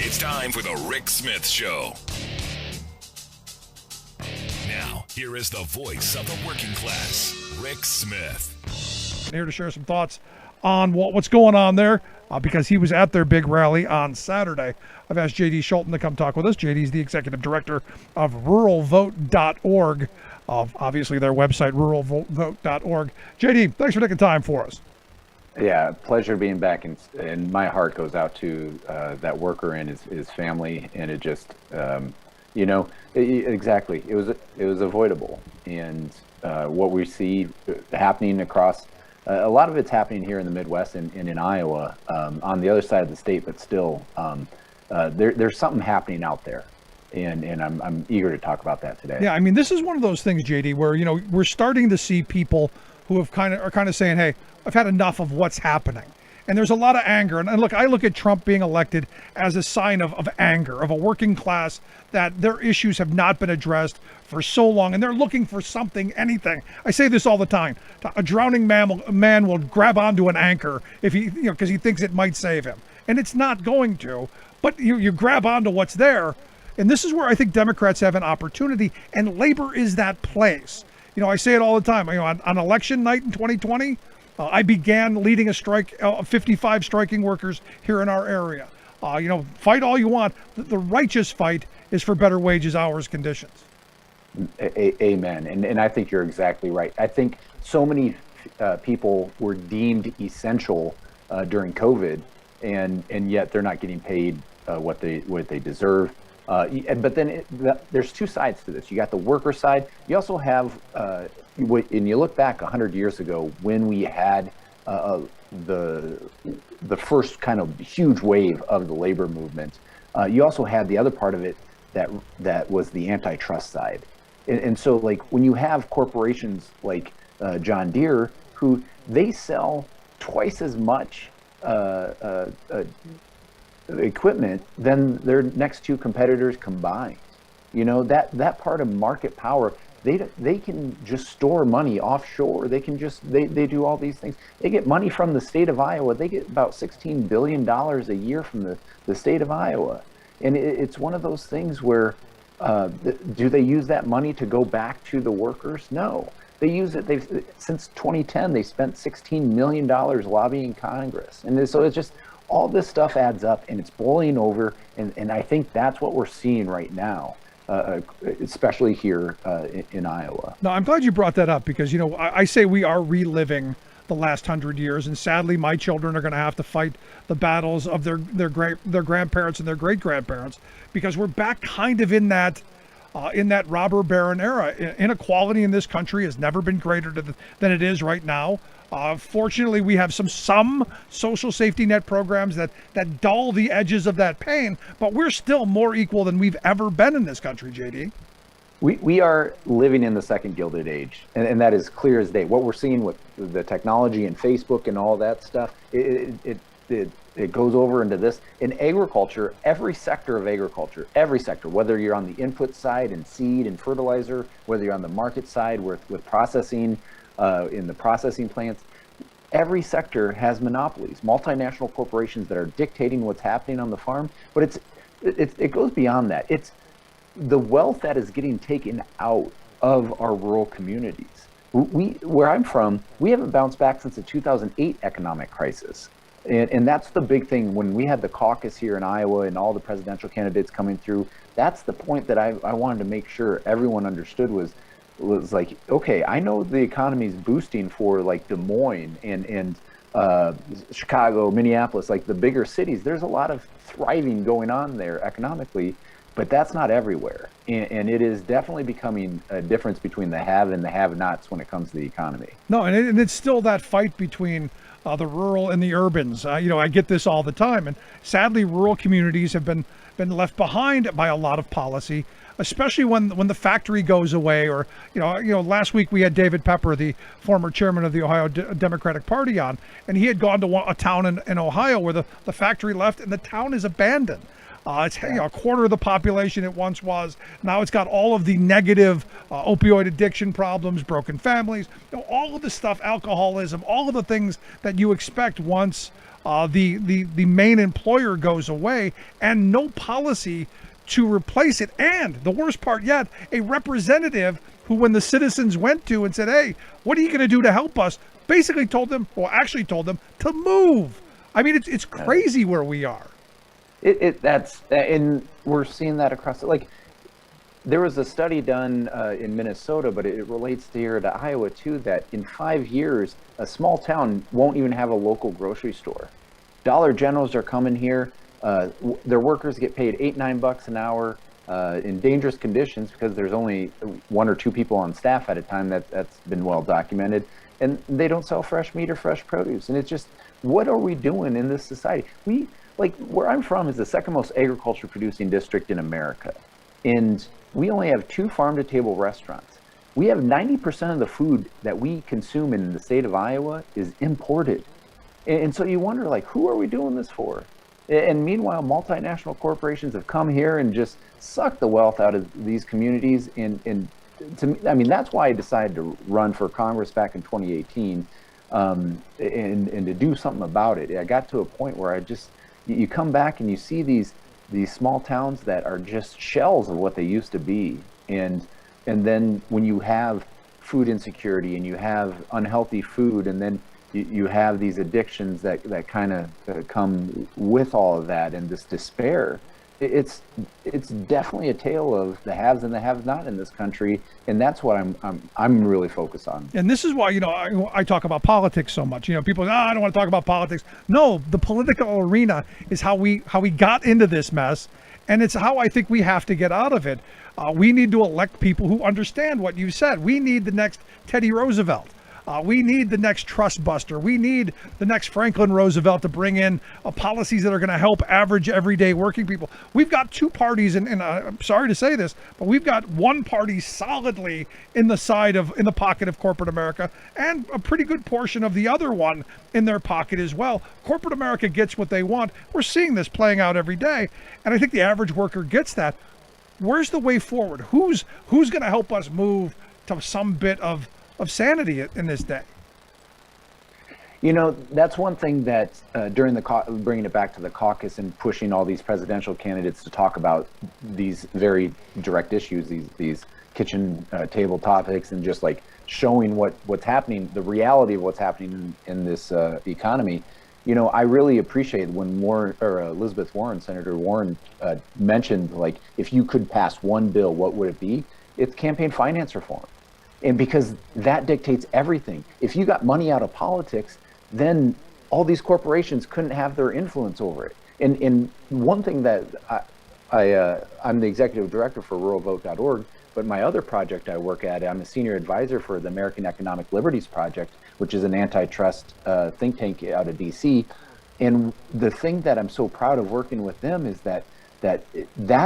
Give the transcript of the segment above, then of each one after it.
It's time for the Rick Smith Show. Now, here is the voice of the working class, Rick Smith. I'm here to share some thoughts on what's going on there because he was at their big rally on Saturday. I've asked JD Scholten to come talk with us. JD is the executive director of ruralvote.org, of obviously their website, ruralvote.org. JD, thanks for taking time for us. Yeah, pleasure being back, and my heart goes out to that worker and his family, and it just, exactly, it was avoidable, and what we see happening across, a lot of it's happening here in the Midwest and in Iowa, on the other side of the state, but still, there's something happening out there, and I'm eager to talk about that today. Yeah, I mean, this is one of those things, JD, where we're starting to see people who are kind of saying, hey, I've had enough of what's happening. And there's a lot of anger. And look, I look at Trump being elected as a sign of anger, of a working class, that their issues have not been addressed for so long. And they're looking for something, anything. I say this all the time. A drowning man will grab onto an anchor if because he thinks it might save him. And it's not going to. But you grab onto what's there. And this is where I think Democrats have an opportunity. And labor is that place. I say it all the time. On election night in 2020, I began leading a strike, 55 striking workers here in our area. Fight all you want. The righteous fight is for better wages, hours, conditions. Amen. And I think you're exactly right. I think so many people were deemed essential during COVID, and yet they're not getting paid what they deserve. But then there's two sides to this. You got the worker side. You also have, and you look back 100 years ago when we had the first kind of huge wave of the labor movement. You also had the other part of it that was the antitrust side. And so, like, when you have corporations like John Deere, who they sell twice as much equipment than their next two competitors combined. That part of market power, they can just store money offshore. They can they do all these things. They get money from the state of Iowa. They get about $16 billion a year from the state of Iowa. And it's one of those things where do they use that money to go back to the workers? No. They use it. Since 2010, they spent $16 million lobbying Congress. And so it's just, all this stuff adds up, and it's boiling over, and I think that's what we're seeing right now, especially here in Iowa. No, I'm glad you brought that up because, I say we are reliving the last 100 years, and sadly, my children are going to have to fight the battles of their grandparents and their great-grandparents because we're back kind of in that robber baron era. Inequality in this country has never been greater than it is right now. Fortunately, we have some social safety net programs that dull the edges of that pain, but we're still more equal than we've ever been in this country, JD. We are living in the second Gilded Age, and that is clear as day. What we're seeing with the technology and Facebook and all that stuff, it goes over into this. In agriculture, every sector, whether you're on the input side and seed and fertilizer, whether you're on the market side with processing, in the processing plants, every sector has monopolies, multinational corporations that are dictating what's happening on the farm. But it goes beyond that. It's the wealth that is getting taken out of our rural communities. Where I'm from, we haven't bounced back since the 2008 economic crisis. And that's the big thing. When we had the caucus here in Iowa and all the presidential candidates coming through, that's the point that I wanted to make sure everyone understood was like, okay, I know the economy is boosting for like Des Moines and Chicago, Minneapolis, like the bigger cities. There's a lot of thriving going on there economically, but that's not everywhere. And it is definitely becoming a difference between the have and the have-nots when it comes to the economy. No, and it's still that fight between the rural and the urbans. I get this all the time, and sadly, rural communities have been left behind by a lot of policy, especially when the factory goes away. Or last week we had David Pepper, the former chairman of the Ohio Democratic Party, on, and he had gone to a town in Ohio where the factory left and the town is abandoned. It's a quarter of the population it once was. Now it's got all of the negative opioid addiction problems, broken families, all of the stuff, alcoholism, all of the things that you expect once the main employer goes away, and no policy to replace it. And the worst part yet, a representative who, when the citizens went to and said, hey, what are you going to do to help us, basically told them to move. I mean, it's crazy where we are. And we're seeing that across, like, there was a study done in Minnesota, but it relates to here to Iowa too, that in 5 years, a small town won't even have a local grocery store. Dollar Generals are coming here. Their workers get paid $8-9 an hour in dangerous conditions because there's only 1 or 2 people on staff at a time. That's been well documented. And they don't sell fresh meat or fresh produce. And it's just, what are we doing in this society? Like, where I'm from is the second most agriculture producing district in America. And we only have 2 farm-to-table restaurants. We have 90% of the food that we consume in the state of Iowa is imported. And so you wonder, like, who are we doing this for? And meanwhile, multinational corporations have come here and just sucked the wealth out of these communities. And to me, I mean, that's why I decided to run for Congress back in 2018 and to do something about it. I got to a point where you come back and you see these small towns that are just shells of what they used to be. And then when you have food insecurity and you have unhealthy food, and then you have these addictions that kind of come with all of that, and this despair, it's definitely a tale of the haves and the have-not in this country, and that's what I'm really focused on. And this is why I talk about politics so much. People say, I don't want to talk about politics. No, the political arena is how we got into this mess, and it's how I think we have to get out of it. We need to elect people who understand what you said. We need the next Teddy Roosevelt. We need the next trust buster. We need the next Franklin Roosevelt to bring in policies that are going to help average, everyday working people. We've got 2 parties, and I'm sorry to say this, but we've got one party solidly in the pocket of corporate America, and a pretty good portion of the other one in their pocket as well. Corporate America gets what they want. We're seeing this playing out every day, and I think the average worker gets that. Where's the way forward? Who's going to help us move to some bit of sanity in this day? That's one thing that during bringing it back to the caucus and pushing all these presidential candidates to talk about these very direct issues, these kitchen table topics, and just like showing what's happening, the reality of what's happening in this economy. I really appreciate when Elizabeth Warren, Senator Warren, mentioned, like, if you could pass one bill, what would it be? It's campaign finance reform. And because that dictates everything. If you got money out of politics, then all these corporations couldn't have their influence over it. And one thing that I'm the executive director for ruralvote.org, but my other project I work at, I'm a senior advisor for the American Economic Liberties Project, which is an antitrust think tank out of DC. And the thing that I'm so proud of working with them is that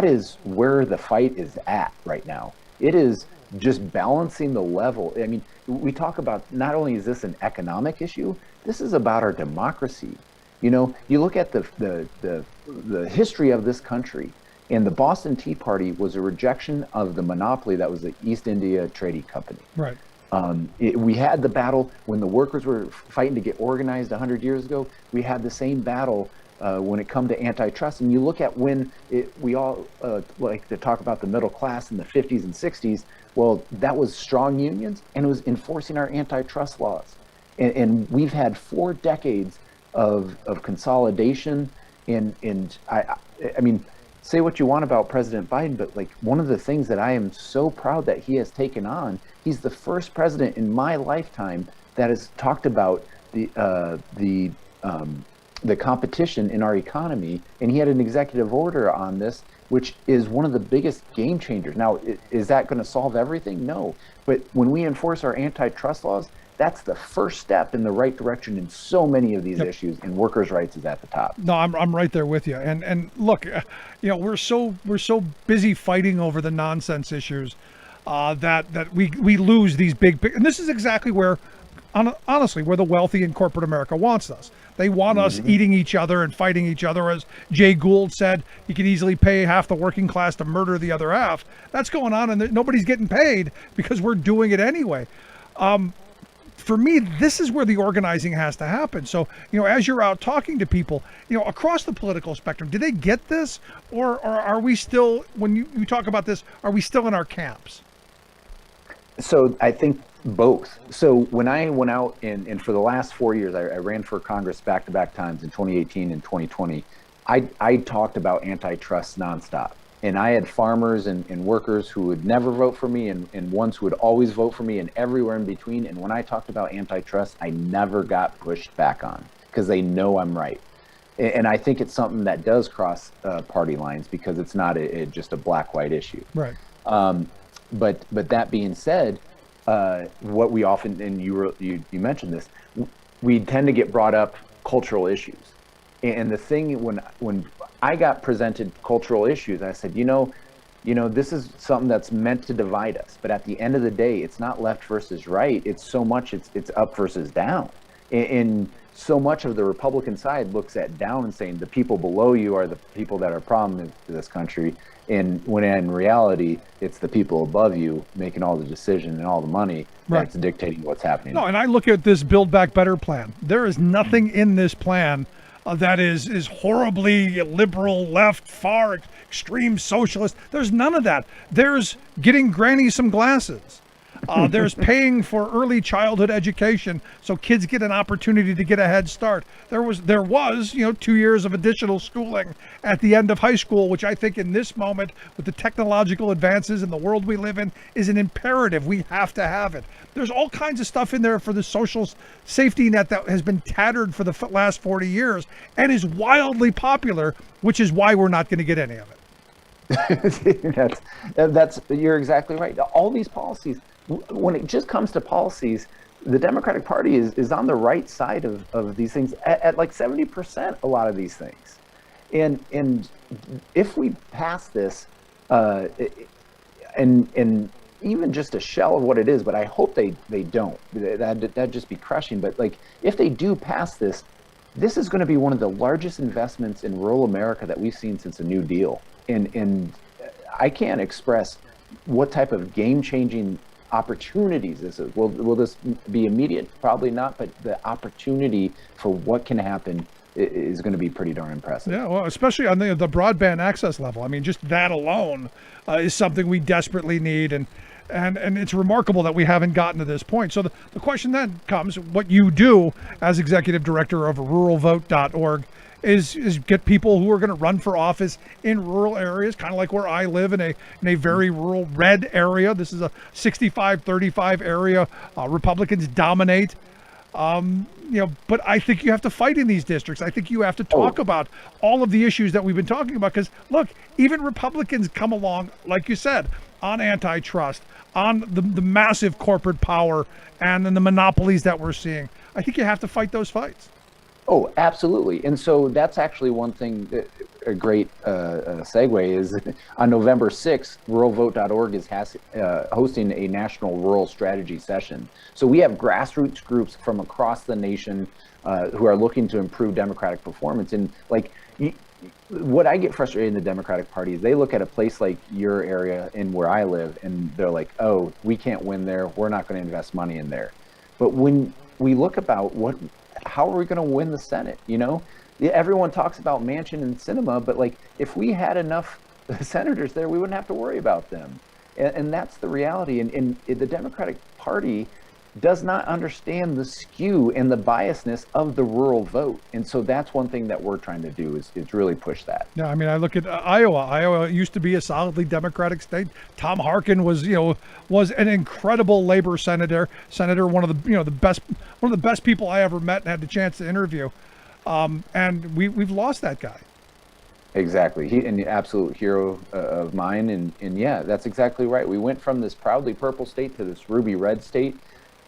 is where the fight is at right now. It is just balancing the level. I mean, we talk about, not only is this an economic issue, this is about our democracy. You look at the history of this country, and the Boston Tea Party was a rejection of the monopoly that was the East India Trading Company. Right. We had the battle when the workers were fighting to get organized 100 years ago. We had the same battle when it come to antitrust. And you look at when we all like to talk about the middle class in the 50s and 60s. Well, that was strong unions, and it was enforcing our antitrust laws. And we've had 4 decades of consolidation. And I mean, say what you want about President Biden, but like, one of the things that I am so proud that he has taken on, he's the first president in my lifetime that has talked about the competition in our economy, and he had an executive order on this, which is one of the biggest game changers. Now, is that going to solve everything? No. But when we enforce our antitrust laws, that's the first step in the right direction in so many of these issues, and workers' rights is at the top. No, I'm right there with you. And look, we're so busy fighting over the nonsense issues that we lose these big, and this is exactly where, honestly, where the wealthy in corporate America wants us. They want us eating each other and fighting each other. As Jay Gould said, you can easily pay half the working class to murder the other half. That's going on, and nobody's getting paid because we're doing it anyway. For me, this is where the organizing has to happen. So, as you're out talking to people, across the political spectrum, do they get this? Or are we still, when you talk about this, are we still in our camps? So I think both. So when I went out and for the last 4 years, I ran for Congress back-to-back times in 2018 and 2020. I talked about antitrust nonstop. And I had farmers and workers who would never vote for me and ones who would always vote for me and everywhere in between. And when I talked about antitrust, I never got pushed back on because they know I'm right. And I think it's something that does cross party lines because it's not just a black-white issue. Right. But that being said, what we often, and you mentioned this, we tend to get brought up cultural issues. And the thing when I got presented cultural issues, I said, this is something that's meant to divide us. But at the end of the day, it's not left versus right. It's so much, it's up versus down. And so much of the Republican side looks at down and saying the people below you are the people that are a problem in this country. And when in reality, it's the people above you making all the decision and all the money that's dictating what's happening. No, and I look at this Build Back Better plan. There is nothing in this plan that is horribly liberal, left, far, extreme socialist. There's none of that. There's getting Granny some glasses. There's paying for early childhood education so kids get an opportunity to get a head start. There was 2 years of additional schooling at the end of high school, which I think in this moment with the technological advances in the world we live in is an imperative. We have to have it. There's all kinds of stuff in there for the social safety net that has been tattered for the last 40 years and is wildly popular, which is why we're not going to get any of it. that's you're exactly right. All these policies, when it just comes to policies, the Democratic Party is on the right side of these things at like 70%, a lot of these things. And if we pass this, and even just a shell of what it is, but I hope they don't. That'd just be crushing. But like if they do pass this, this is going to be one of the largest investments in rural America that we've seen since the New Deal. And I can't express what type of game-changing opportunities this is. Will this be immediate? Probably not, but the opportunity for what can happen is going to be pretty darn impressive. Yeah, well, especially on the broadband access level. I mean, just that alone is something we desperately need, and it's remarkable that we haven't gotten to this point. So the question then comes, what you do as executive director of ruralvote.org is get people who are going to run for office in rural areas, kind of like where I live in a very rural red area. This is a 65-35 area. Republicans dominate. But I think you have to fight in these districts. I think you have to talk about all of the issues that we've been talking about. Because look, even Republicans come along, like you said, on antitrust, on the massive corporate power, and then the monopolies that we're seeing. I think you have to fight those fights. Oh, absolutely. And so that's actually one thing, a great segue is on November 6th, ruralvote.org is hosting a national rural strategy session. So we have grassroots groups from across the nation who are looking to improve Democratic performance. And what I get frustrated in the Democratic Party is they look at a place like your area and where I live, and they're like, oh, we can't win there. We're not going to invest money in there. But when we look about how are we going to win the Senate? Everyone talks about Manchin and Sinema, but if we had enough senators there, we wouldn't have to worry about them. And that's the reality. And the Democratic Party does not understand the skew and the biasness of the rural vote. And so that's one thing that we're trying to do is really push that. Yeah, I mean, I look at Iowa. Iowa used to be a solidly Democratic state. Tom Harkin was an incredible labor senator, one of the best people I ever met and had the chance to interview. And we've lost that guy. Exactly. He an absolute hero of mine. And yeah, that's exactly right. We went from this proudly purple state to this ruby red state.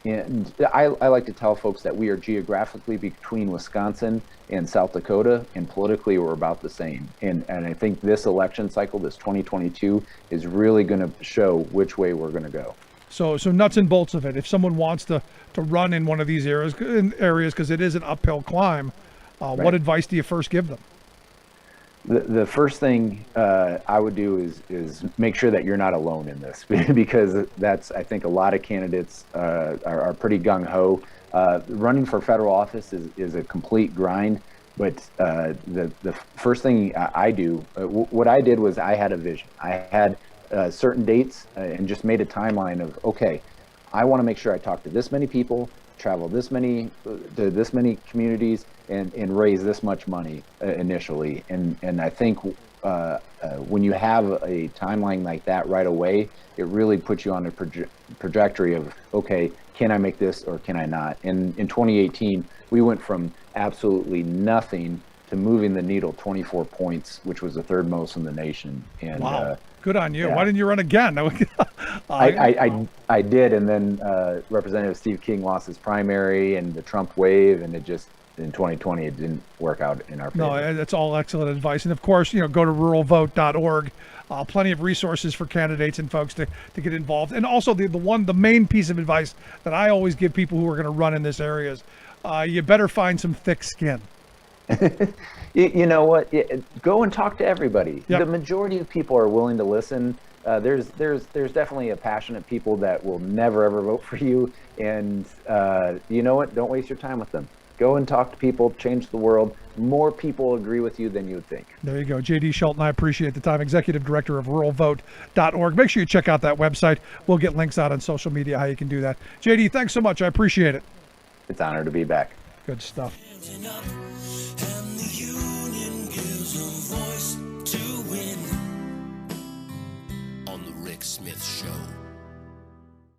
And I like to tell folks that we are geographically between Wisconsin and South Dakota, and politically we're about the same. And I think this election cycle, this 2022, is really going to show which way we're going to go. So nuts and bolts of it. If someone wants to run in one of these areas, because it is an uphill climb, What advice do you first give them? The first thing I would do is make sure that you're not alone in this, because that's, I think a lot of candidates are pretty gung-ho. Running for federal office is a complete grind, but the first thing I do, what I did was I had a vision. I had certain dates and just made a timeline of, okay, I want to make sure I talk to this many people, travel to this many communities, and raise this much money initially. And I think when you have a timeline like that right away, it really puts you on a trajectory of, okay, can I make this or can I not? And in 2018, we went from absolutely nothing to moving the needle 24 points, which was the third most in the nation. And wow. Good on you. Yeah. Why didn't you run again? I did, and then Representative Steve King lost his primary and the Trump wave, and it just, in 2020, it didn't work out in our favor. No, that's all excellent advice. And of course, go to ruralvote.org. Plenty of resources for candidates and folks to get involved. And also the main piece of advice that I always give people who are going to run in this area is you better find some thick skin. You know what? Go and talk to everybody. Yep. The majority of people are willing to listen. There's definitely a passionate people that will never ever vote for you. And you know what? Don't waste your time with them. Go and talk to people, change the world. More people agree with you than you would think. There you go. J.D. Scholten, I appreciate the time. Executive Director of ruralvote.org. Make sure you check out that website. We'll get links out on social media how you can do that. J.D., thanks so much. I appreciate it. It's an honor to be back. Good stuff.